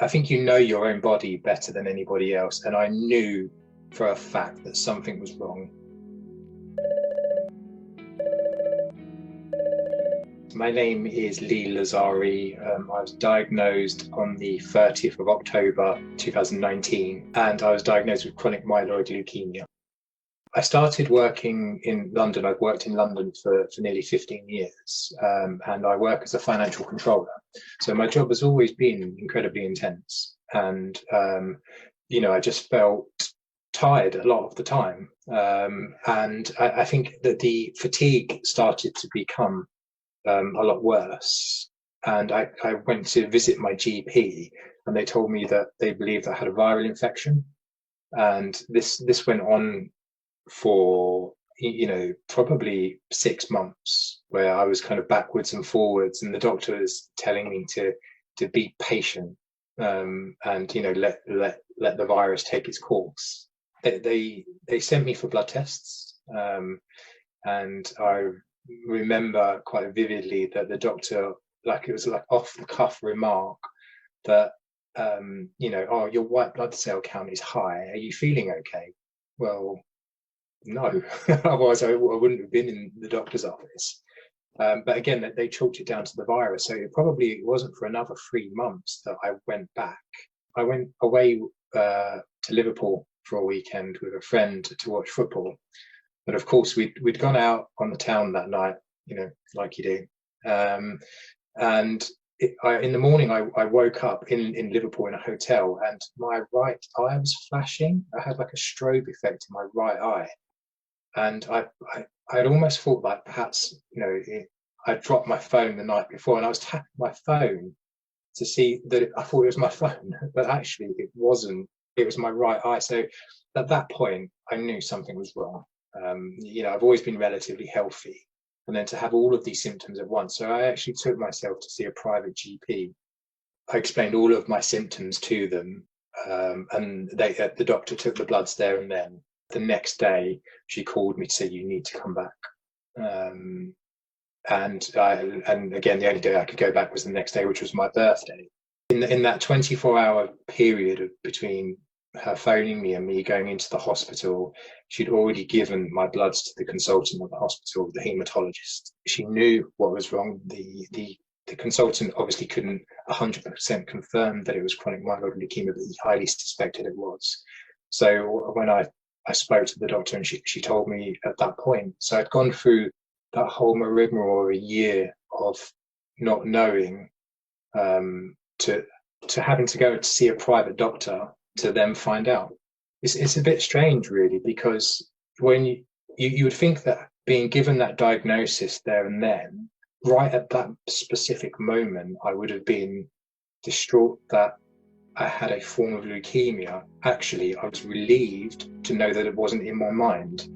I think you know your own body better than anybody else, and I knew for a fact that something was wrong. My name is Lee Lazari. I was diagnosed on the 30th of October 2019, and I was diagnosed with chronic myeloid leukemia. I started working in London. I've worked in London for nearly 15 years, and I work as a financial controller. So my job has always been incredibly intense, and I just felt tired a lot of the time. And I think that the fatigue started to become a lot worse. And I went to visit my GP, and they told me that they believed I had a viral infection. And this went on for probably 6 months, where I was kind of backwards and forwards, and the doctor was telling me to be patient, and let the virus take its course. They sent me for blood tests, and I remember quite vividly that the doctor, like, it was like off the cuff remark that oh, your white blood cell count is high, are you feeling okay? Well, no. Otherwise I wouldn't have been in the doctor's office. But again, they chalked it down to the virus. So it wasn't for another 3 months that I went back. I went away to Liverpool for a weekend with a friend to watch football. And of course, we'd gone out on the town that night, like you do. And in the morning, I woke up in Liverpool in a hotel, and my right eye was flashing. I had like a strobe effect in my right eye. And I'd almost thought like perhaps, I dropped my phone the night before, and I was tapping my phone to see that I thought it was my phone, but actually it wasn't. It was my right eye. So at that point, I knew something was wrong. I've always been relatively healthy, and then to have all of these symptoms at once. So I actually took myself to see a private GP. I explained all of my symptoms to them, and the doctor took the bloods there and then. The next day, she called me to say, you need to come back. And again, the only day I could go back was the next day, which was my birthday. In that 24-hour period between her phoning me and me going into the hospital, she'd already given my bloods to the consultant at the hospital, the hematologist. She knew what was wrong. The consultant obviously couldn't 100% confirm that it was chronic myeloid leukemia, but he highly suspected it was. So when I spoke to the doctor, and she told me at that point. So I'd gone through that whole rigmarole, a year of not knowing, to having to go to see a private doctor to then find out. It's a bit strange, really, because when you would think that being given that diagnosis there and then, right at that specific moment, I would have been distraught that I had a form of leukemia. Actually, I was relieved to know that it wasn't in my mind.